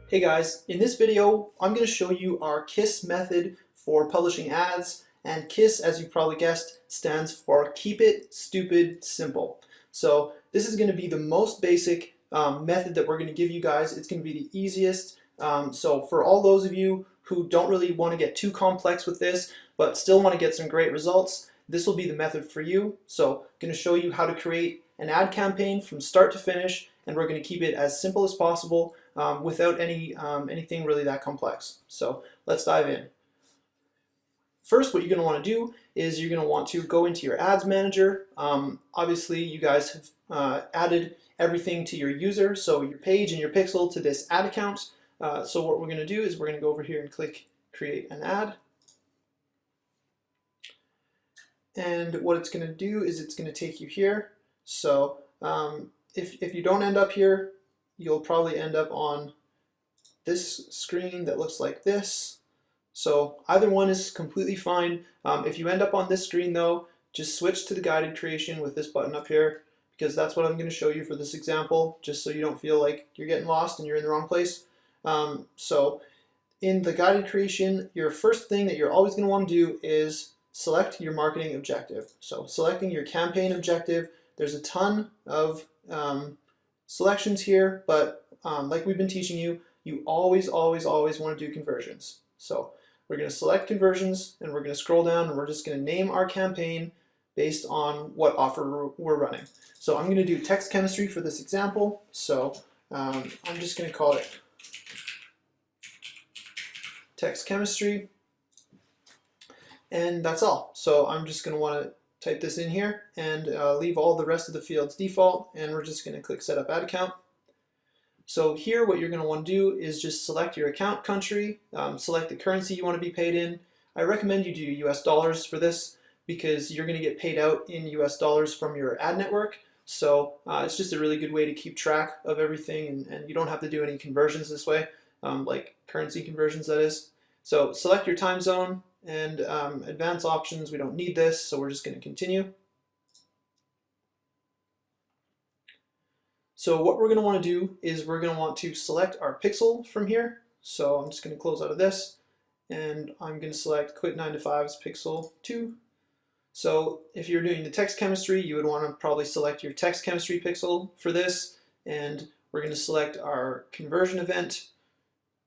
Hey guys, in this video I'm going to show you our KISS method for publishing ads, and KISS, as you probably guessed, stands for Keep It Stupid Simple. So this is going to be the most basic method that we're going to give you guys. It's going to be the easiest. So for all those of you who don't really want to get too complex with this but still want to get some great results, this will be the method for you. So I'm going to show you how to create an ad campaign from start to finish, and we're going to keep it as simple as possible without anything really that complex. So let's dive in. First, what you're going to want to do is you're going to want to go into your ads manager. Obviously, you guys have added everything to your user, so your page and your pixel to this ad account. So what we're going to do is we're going to go over here and click Create an Ad. And what it's going to do is it's going to take you here. So if you don't end up here, you'll probably end up on this screen that looks like this. So either one is completely fine. If you end up on this screen though, just switch to the guided creation with this button up here, because that's what I'm going to show you for this example, just so you don't feel like you're getting lost and you're in the wrong place. So in the guided creation, your first thing that you're always going to want to do is select your marketing objective. So selecting your campaign objective, there's a ton of selections here, but like we've been teaching you, you always want to do conversions. So we're going to select conversions, and we're going to scroll down, and we're just going to name our campaign based on what offer we're running. So I'm going to do text chemistry for this example. So I'm just going to call it text chemistry, and that's all. So I'm just going to want to type this in here and leave all the rest of the fields default, and we're just going to click Set Up Ad Account. So here what you're going to want to do is just select your account country, select the currency you want to be paid in. I recommend you do US dollars for this because you're going to get paid out in US dollars from your ad network. So it's just a really good way to keep track of everything, and you don't have to do any conversions this way, like currency conversions, that is. So select your time zone, and advanced options, we don't need this, so we're just going to continue. So what we're going to want to do is we're going to want to select our pixel from here. So I'm just going to close out of this, and I'm going to select Quit 9 to 5's pixel 2. So if you're doing the text chemistry, you would want to probably select your text chemistry pixel for this, and we're going to select our conversion event.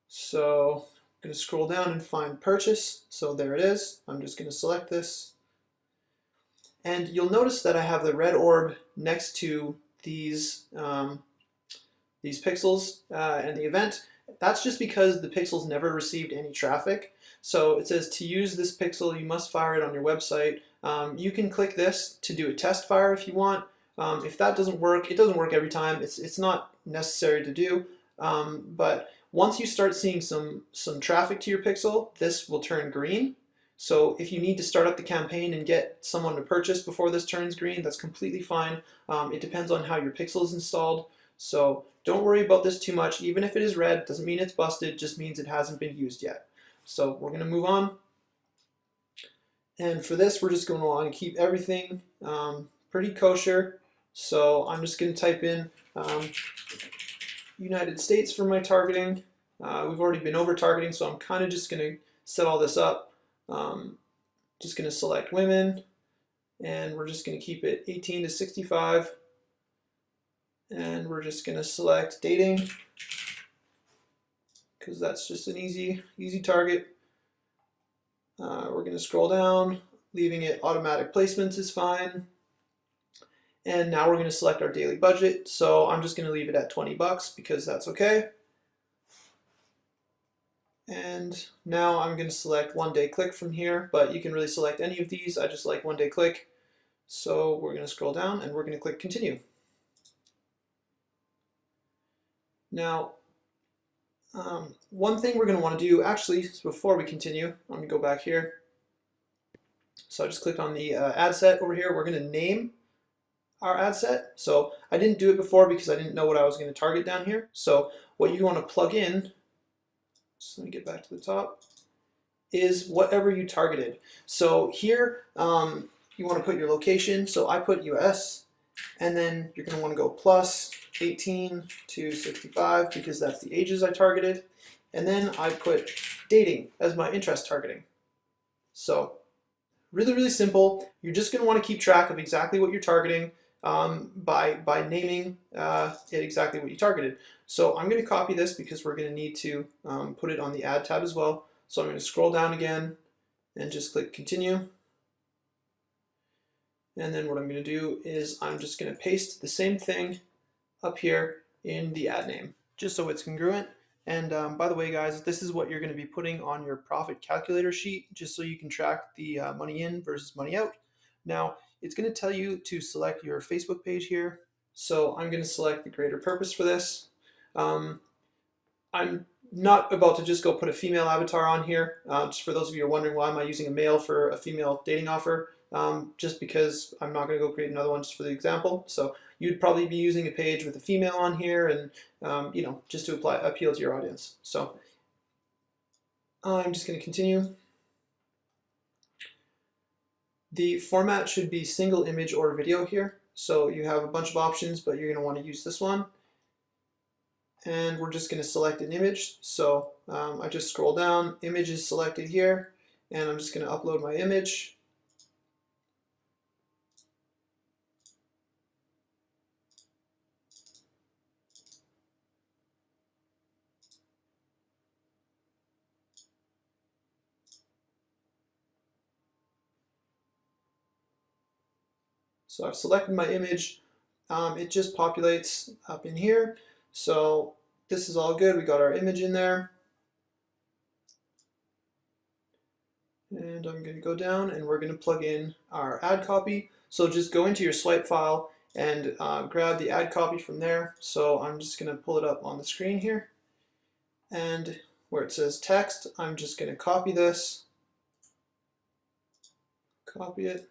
So I'm going to scroll down and find purchase. So there it is. I'm just going to select this. And you'll notice that I have the red orb next to these pixels and the event. That's just because the pixels never received any traffic. So it says to use this pixel, you must fire it on your website. You can click this to do a test fire if you want. If that doesn't work, it doesn't work every time. It's not necessary to do, but once you start seeing some traffic to your pixel, this will turn green. So if you need to start up the campaign and get someone to purchase before this turns green, that's completely fine. It depends on how your pixel is installed. So don't worry about this too much. Even if it is red, doesn't mean it's busted, just means it hasn't been used yet. So we're going to move on. And for this, we're just going to want to keep everything pretty kosher. So I'm just going to type in United States for my targeting. We've already been over targeting, so I'm kind of just going to set all this up. Just going to select women, and we're just going to keep it 18 to 65, and we're just going to select dating because that's just an easy target. We're going to scroll down, leaving it automatic placements is fine. And now we're going to select our daily budget. So I'm just going to leave it at 20 bucks because that's okay. And now I'm going to select 1 day click from here, but you can really select any of these. I just like 1 day click. So we're going to scroll down and we're going to click continue. Now, one thing we're going to want to do, actually, before we continue, I'm going to go back here. So I just clicked on the ad set over here. We're going to name our ad set. So I didn't do it before because I didn't know what I was going to target down here. So what you want to plug in, so let me get back to the top, is whatever you targeted. So here you want to put your location. So I put US, and then you're going to want to go plus 18 to 65 because that's the ages I targeted. And then I put dating as my interest targeting. So really, really simple. You're just going to want to keep track of exactly what you're targeting by naming it exactly what you targeted. So I'm going to copy this because we're going to need to put it on the add tab as well. So I'm going to scroll down again and just click continue. And then what I'm going to do is I'm just going to paste the same thing up here in the ad name, just so it's congruent. And by the way, guys, this is what you're going to be putting on your profit calculator sheet, just so you can track the money in versus money out. Now, it's going to tell you to select your Facebook page here. So I'm going to select the greater purpose for this. I'm not about to just go put a female avatar on here. Just for those of you who are wondering, why am I using a male for a female dating offer? Just because I'm not going to go create another one just for the example. So you'd probably be using a page with a female on here, and you know, just to appeal to your audience. So I'm just going to continue. The format should be single image or video here. So you have a bunch of options, but you're going to want to use this one. And we're just going to select an image. So I just scroll down, image is selected here, and I'm just going to upload my image. So I've selected my image. It just populates up in here. So this is all good. We got our image in there. And I'm going to go down and we're going to plug in our ad copy. So just go into your swipe file and grab the ad copy from there. So I'm just going to pull it up on the screen here. And where it says text, I'm just going to copy this, copy it,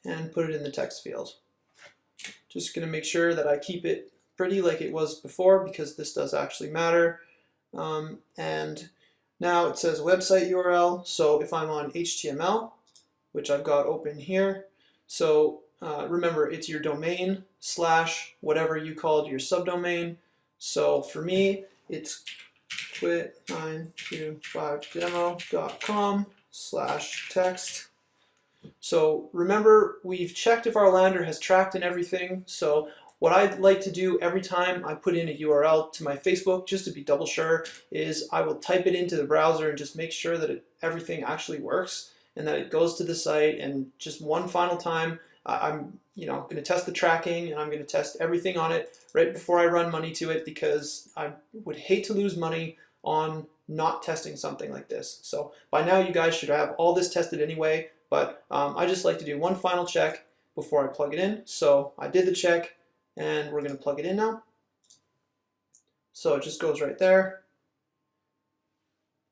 and put it in the text field. Just going to make sure that I keep it pretty like it was before, because this does actually matter. And now it says website URL. So if I'm on HTML, which I've got open here, so remember, it's your domain / whatever you called your subdomain. So for me, it's quit925demo.com/text. So remember, we've checked if our lander has tracked and everything. So what I'd like to do every time I put in a URL to my Facebook, just to be double sure, is I will type it into the browser and just make sure that everything actually works and that it goes to the site. And just one final time, I'm going to test the tracking, and I'm going to test everything on it right before I run money to it, because I would hate to lose money on not testing something like this. So by now you guys should have all this tested anyway, but I just like to do one final check before I plug it in. So I did the check, and we're going to plug it in now. So it just goes right there.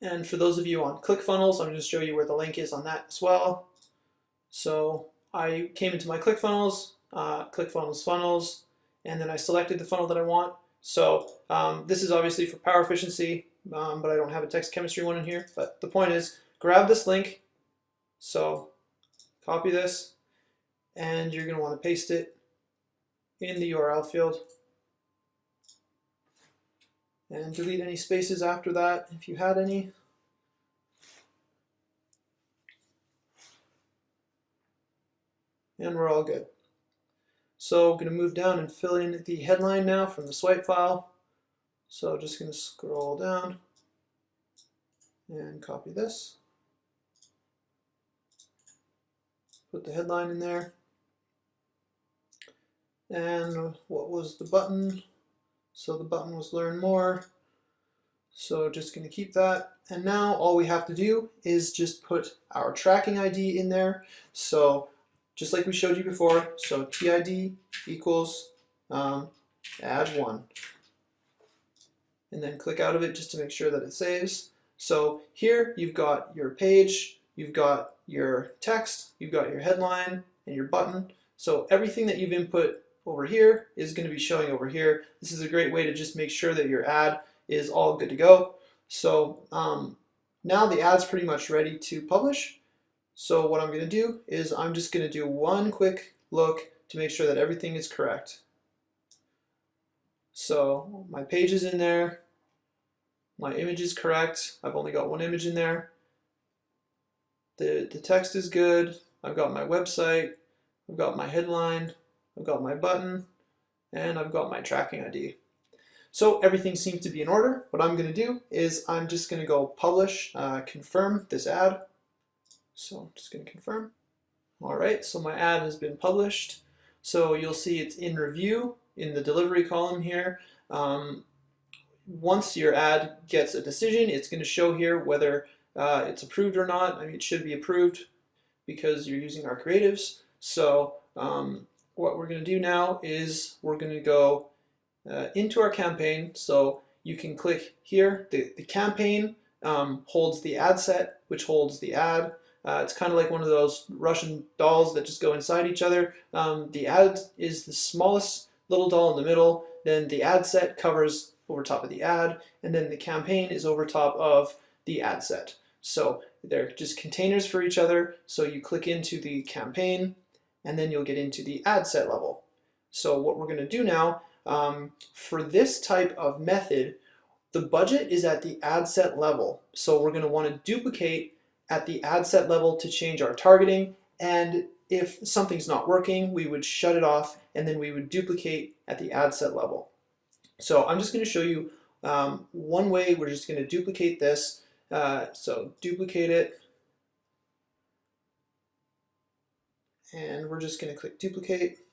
And for those of you on ClickFunnels, I'm going to show you where the link is on that as well. So I came into my ClickFunnels, ClickFunnels funnels, and then I selected the funnel that I want. So this is obviously for power efficiency, but I don't have a text chemistry one in here. But the point is, grab this link. So copy this, and you're going to want to paste it in the URL field. And delete any spaces after that if you had any. And we're all good. So I'm going to move down and fill in the headline now from the swipe file. So just going to scroll down and copy this. Put the headline in there. And what was the button? So the button was learn more. So just going to keep that. And now all we have to do is just put our tracking ID in there. So just like we showed you before, so TID equals add 1. And then click out of it just to make sure that it saves. So here you've got your page, you've got your text, you've got your headline, and your button. So everything that you've input over here is going to be showing over here. This is a great way to just make sure that your ad is all good to go. So now the ad's pretty much ready to publish. So what I'm going to do is I'm just going to do one quick look to make sure that everything is correct. So my page is in there, my image is correct, I've only got one image in there, the text is good, I've got my website, I've got my headline, I've got my button, and I've got my tracking ID. So everything seems to be in order. What I'm going to do is I'm just going to go publish, confirm this ad. So I'm just going to confirm. All right, so my ad has been published. So you'll see it's in review in the delivery column here. Once your ad gets a decision, it's going to show here whether it's approved or not. I mean, it should be approved because you're using our creatives. So what we're going to do now is we're going to go into our campaign. So you can click here. The campaign holds the ad set, which holds the ad. It's kind of like one of those Russian dolls that just go inside each other. The ad is the smallest little doll in the middle. Then the ad set covers over top of the ad, and then the campaign is over top of the ad set. So they're just containers for each other. So you click into the campaign, and then you'll get into the ad set level. So what we're going to do now, for this type of method, the budget is at the ad set level. So we're going to want to duplicate at the ad set level to change our targeting, and if something's not working, we would shut it off and then we would duplicate at the ad set level. So I'm just going to show you one way. We're just going to duplicate this. So duplicate it, and we're just going to click duplicate.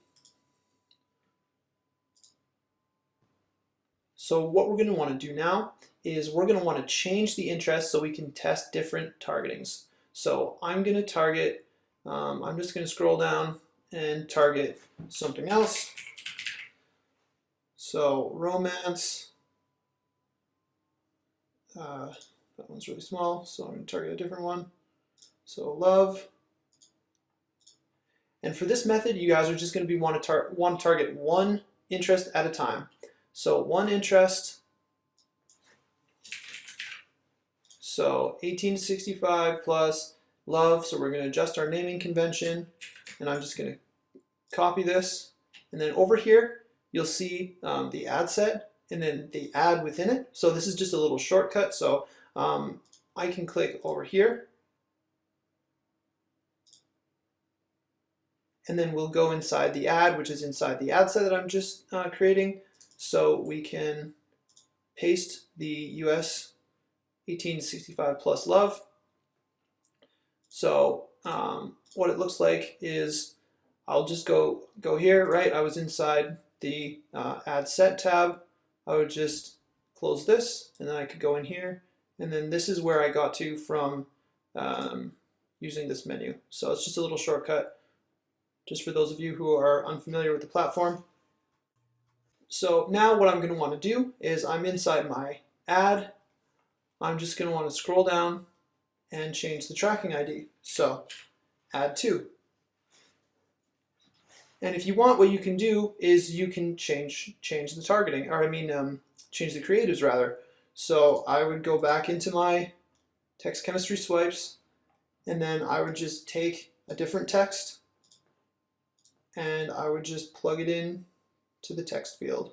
So what we're going to want to do now is we're going to want to change the interest so we can test different targetings. So I'm going to target, I'm just going to scroll down and target something else. So romance, that one's really small, so I'm going to target a different one. So love. And for this method, you guys are just going to want to target one interest at a time. So one interest, so 18 to 65 plus love, so we're going to adjust our naming convention, and I'm just going to copy this, and then over here you'll see the ad set and then the ad within it. So this is just a little shortcut, so I can click over here, and then we'll go inside the ad, which is inside the ad set that I'm just creating. So we can paste the US 18 to 65 plus love. So what it looks like is I'll just go here, right? I was inside the ad set tab. I would just close this, and then I could go in here, and then this is where I got to from using this menu. So it's just a little shortcut, just for those of you who are unfamiliar with the platform. So now what I'm going to want to do is I'm inside my ad. I'm just going to want to scroll down and change the tracking ID. So ad 2. And if you want, what you can do is you can change the targeting, or I mean change the creatives rather. So I would go back into my text chemistry swipes, and then I would just take a different text and I would just plug it in to the text field.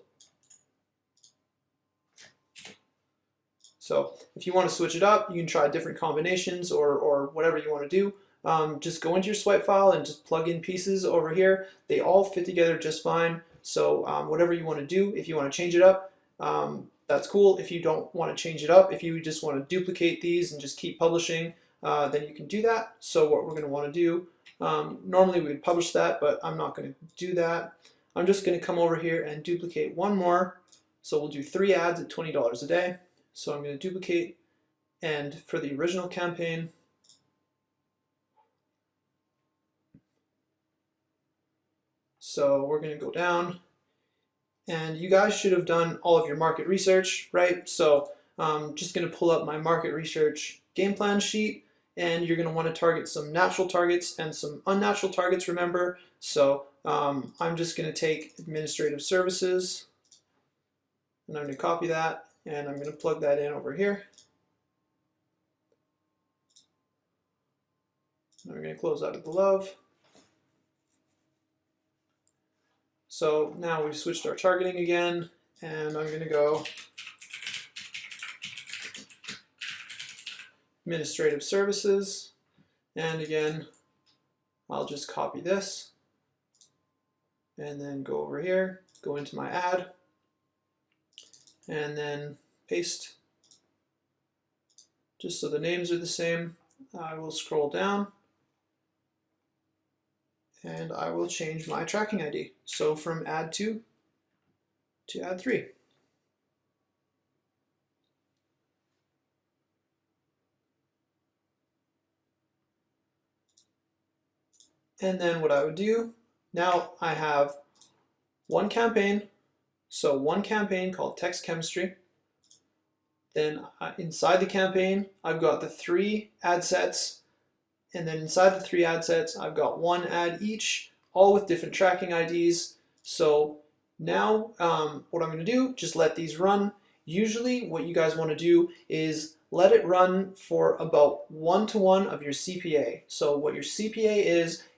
So if you want to switch it up, you can try different combinations or whatever you want to do. Just go into your swipe file and just plug in pieces over here. They all fit together just fine. So whatever you want to do, if you want to change it up, that's cool. If you don't want to change it up, if you just want to duplicate these and just keep publishing, then you can do that. So what we're going to want to do, normally we would publish that, but I'm not going to do that. I'm just going to come over here and duplicate one more. So we'll do 3 ads at $20 a day. So I'm going to duplicate, and for the original campaign, so we're going to go down, and you guys should have done all of your market research, right? So I'm just going to pull up my market research game plan sheet, and you're going to want to target some natural targets and some unnatural targets, remember. So I'm just going to take administrative services, and I'm going to copy that, and I'm going to plug that in over here. And we're going to close out of the love. So now we've switched our targeting again, and I'm going to go administrative services, and again I'll just copy this and then go over here, go into my ad, and then paste just so the names are the same. I will scroll down and I will change my tracking ID. So from ad 2 to ad 3. And then what I would do, now I have one campaign, so one campaign called text chemistry. Then inside the campaign, I've got the 3 ad sets, and then inside the 3 ad sets, I've got 1 ad each, all with different tracking IDs. So now what I'm going to do, just let these run. Usually what you guys want to do is let it run for about 1-to-1 of your CPA. So what your CPA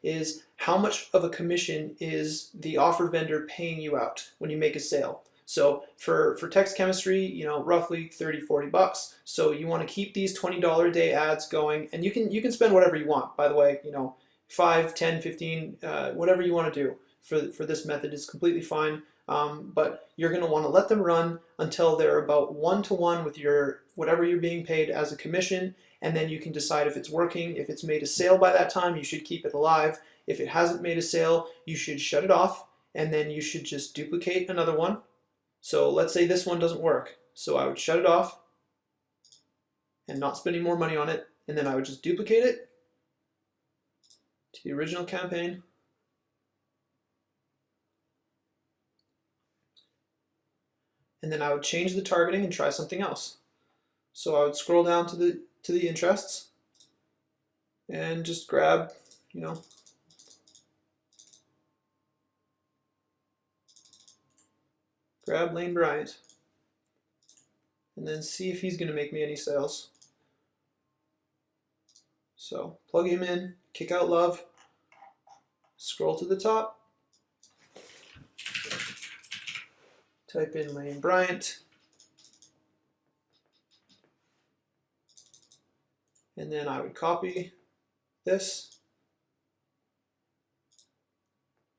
is how much of a commission is the offer vendor paying you out when you make a sale. So for text chemistry, you know, roughly 30-40 bucks. So you want to keep these $20 a day ads going, and you can spend whatever you want, by the way, you know, 5, 10, 15, whatever you want to do for this method is completely fine. But you're going to want to let them run until they're about 1-to-1 with your whatever you're being paid as a commission, and then you can decide if it's working. If it's made a sale by that time, you should keep it alive. If it hasn't made a sale, you should shut it off, and then you should just duplicate another one. So let's say this one doesn't work. So I would shut it off and not spend any more money on it, and then I would just duplicate it to the original campaign. And then I would change the targeting and try something else. So I would scroll down to the interests and just grab, you know, grab Lane Bryant and then see if he's going to make me any sales. So plug him in, kick out love, scroll to the top, type in Lane Bryant, and then I would copy this,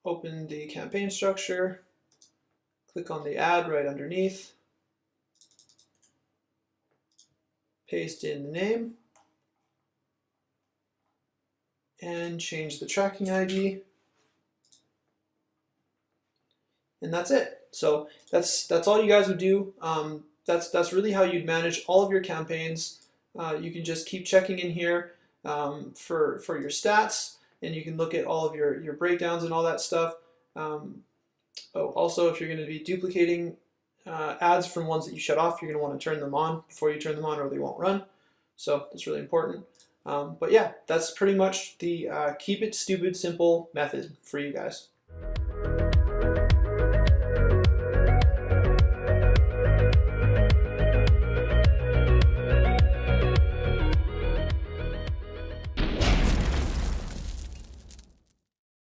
open the campaign structure, click on the ad right underneath, paste in the name, and change the tracking ID, and that's it. So that's all you guys would do. That's really how you'd manage all of your campaigns. You can just keep checking in here for your stats, and you can look at all of your breakdowns and all that stuff. Also, if you're going to be duplicating ads from ones that you shut off, you're going to want to turn them on before you turn them on, or they won't run. So that's really important. But yeah, that's pretty much the keep it stupid simple method for you guys.